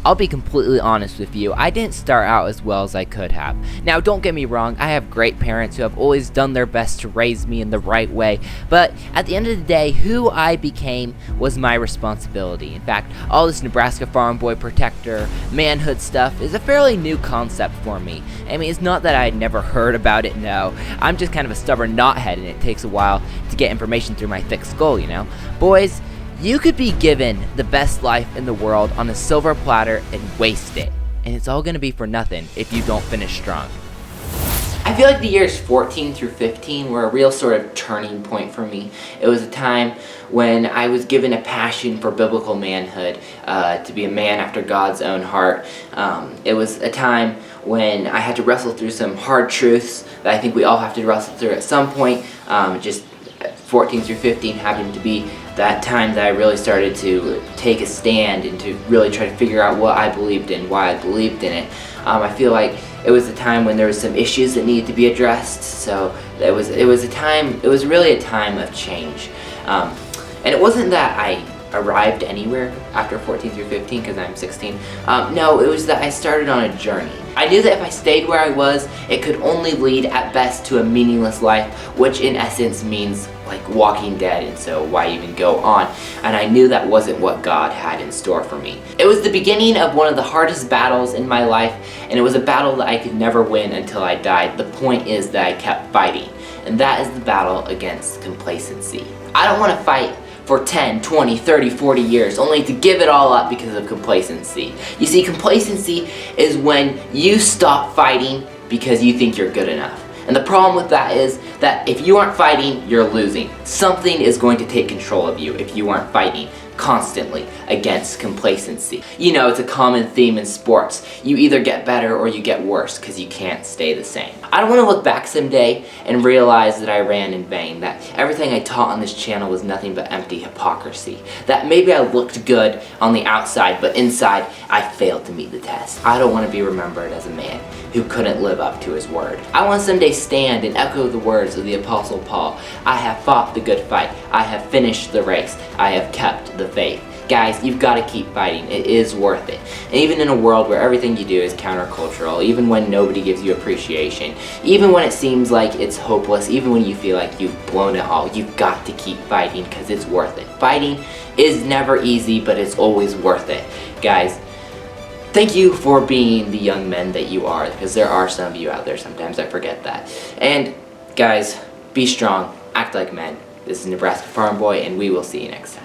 I'll be completely honest with you, I didn't start out as well as I could have. Now, don't get me wrong, I have great parents who have always done their best to raise me in the right way, but at the end of the day, who I became was my responsibility. In fact, all this Nebraska farm boy protector, manhood stuff is a fairly new concept for me. I mean, it's not that I had never heard about it, no. I'm just kind of a stubborn knothead and it takes a while to get information through my thick skull, you know? Boys, you could be given the best life in the world on a silver platter and waste it. And it's all gonna be for nothing if you don't finish strong. I feel like the years 14 through 15 were a real sort of turning point for me. It was a time when I was given a passion for biblical manhood, to be a man after God's own heart. It was a time when I had to wrestle through some hard truths that I think we all have to wrestle through at some point. Just 14 through 15 happened to be that time that I really started to take a stand and to really try to figure out what I believed in, why I believed in it. I feel like it was a time when there was some issues that needed to be addressed, so it was really a time of change. And it wasn't that I arrived anywhere after 14 through 15 because I'm 16. No, it was that I started on a journey. I knew that if I stayed where I was, it could only lead at best to a meaningless life, which in essence means like walking dead, and so why even go on? And I knew that wasn't what God had in store for me. It was the beginning of one of the hardest battles in my life, and it was a battle that I could never win until I died. The point is that I kept fighting, and that is the battle against complacency. I don't want to fight for 10, 20, 30, 40 years, only to give it all up because of complacency. You see, complacency is when you stop fighting because you think you're good enough. And the problem with that is that if you aren't fighting, you're losing. Something is going to take control of you if you aren't fighting constantly against complacency. You know, it's a common theme in sports. You either get better or you get worse because you can't stay the same. I don't want to look back someday and realize that I ran in vain, that everything I taught on this channel was nothing but empty hypocrisy, that maybe I looked good on the outside, but inside I failed to meet the test. I don't want to be remembered as a man who couldn't live up to his word. I want to someday stand and echo the words of the Apostle Paul. I have fought the good fight. I have finished the race. I have kept the faith. Guys, you've got to keep fighting. It is worth it. And even in a world where everything you do is countercultural, even when nobody gives you appreciation, even when it seems like it's hopeless, even when you feel like you've blown it all, you've got to keep fighting because it's worth it. Fighting is never easy, but it's always worth it. Guys, thank you for being the young men that you are, because there are some of you out there, sometimes I forget that. And guys, be strong, act like men. This is Nebraska Farm Boy, and we will see you next time.